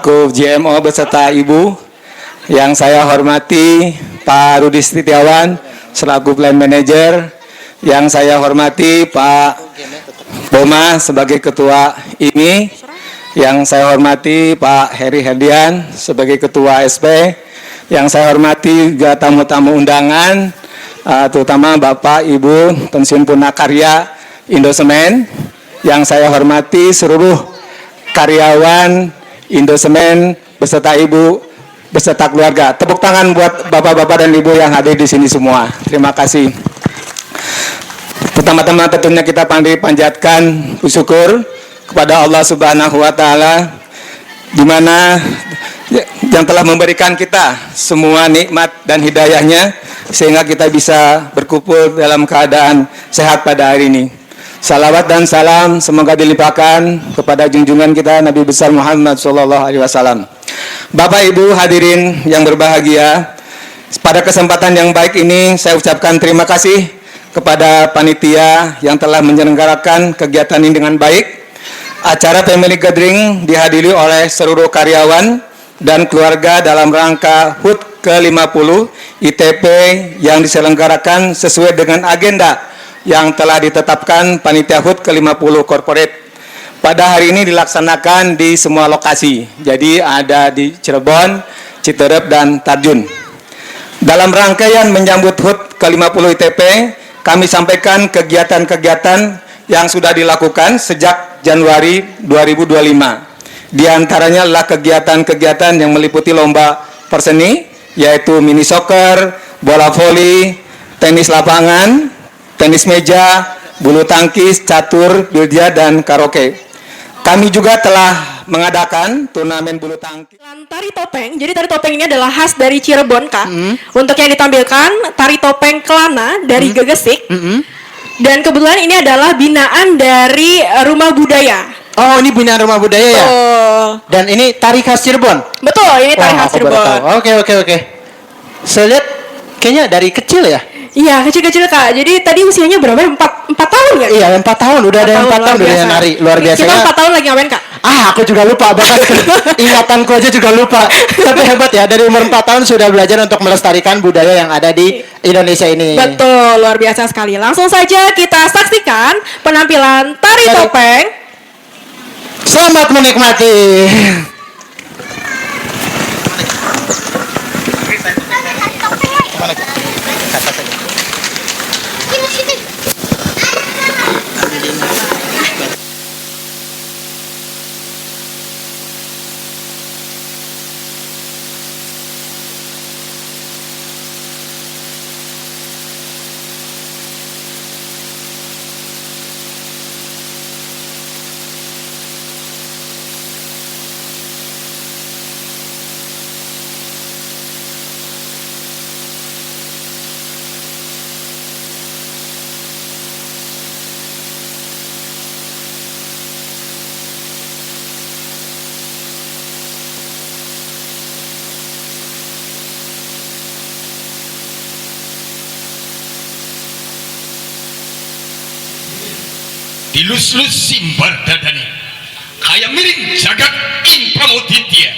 Selaku GMO beserta Ibu, yang saya hormati Pak Rudi Setiawan selaku Plan Manager, yang saya hormati Pak Boma sebagai Ketua IMI, yang saya hormati Pak Heri Herdian sebagai Ketua SP, yang saya hormati juga tamu-tamu undangan, terutama Bapak Ibu pensiun Purnakarya Indosemen, yang saya hormati seluruh karyawan Indosemen beserta Ibu beserta keluarga. Tepuk tangan buat Bapak-bapak dan Ibu yang hadir di sini semua. Terima kasih. Pertama-tama tentunya kita panjatkan syukur kepada Allah Subhanahu wa taala di mana yang telah memberikan kita semua nikmat dan hidayahnya sehingga kita bisa berkumpul dalam keadaan sehat pada hari ini. Salawat dan salam semoga dilimpahkan kepada junjungan kita Nabi besar Muhammad SAW. Bapak Ibu hadirin yang berbahagia, pada kesempatan yang baik ini saya ucapkan terima kasih kepada panitia yang telah menyelenggarakan kegiatan ini dengan baik. Acara Family Gathering dihadiri oleh seluruh karyawan dan keluarga dalam rangka HUT ke-50 ITP yang diselenggarakan sesuai dengan agenda yang telah ditetapkan Panitia HUT ke-50 Corporate. Pada hari ini dilaksanakan di semua lokasi, jadi ada di Cirebon, Citerep, dan Tarjun. Dalam rangkaian menyambut HUT ke-50 ITP, kami sampaikan kegiatan-kegiatan yang sudah dilakukan sejak Januari 2025. Di antaranya adalah kegiatan-kegiatan yang meliputi lomba perseni, yaitu mini soccer, bola voli, tenis lapangan, tenis meja, bulu tangkis, catur, biliar, dan karaoke. Kami juga telah mengadakan turnamen bulu tangkis. Tari topeng, jadi tari topeng ini adalah khas dari Cirebon, Kak. Untuk yang ditampilkan, tari topeng Kelana dari Gegesik. Dan kebetulan ini adalah binaan dari Rumah Budaya. Oh, ini binaan Rumah Budaya ya? Dan ini tari khas Cirebon? Betul, ini tari khas Cirebon. Oke. Saya lihat kayaknya dari kecil ya? Iya, kecil-kecil, Kak. Jadi tadi usianya berapa? 4 tahun ya? Iya, 4 tahun. Udah ada 4 tahun udah nari. Luar biasa. Kita 4 tahun lagi ngapain, Kak? Aku juga lupa. Bahkan ingatanku aja juga lupa. Tapi hebat ya, dari umur 4 tahun sudah belajar untuk melestarikan budaya yang ada di Indonesia ini. Betul, luar biasa sekali. Langsung saja kita saksikan penampilan tari topeng. Selamat menikmati. Dilus-lus simbar dadani kayak miring jagat ing pramuditya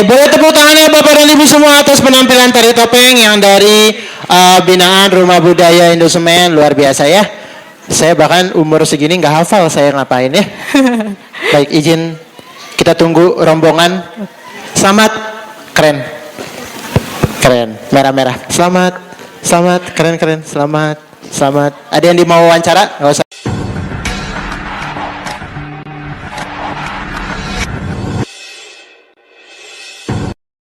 boleh tepuk tangannya Bapak dan Ibu semua atas penampilan tari topeng yang dari binaan Rumah Budaya Indosemen, luar biasa ya. Saya bahkan umur segini nggak hafal saya ngapain ya. Baik, izin kita tunggu rombongan. Selamat, keren, keren, merah-merah. Selamat, selamat, keren, keren, selamat, selamat. Ada yang mau wawancara? Nggak usah.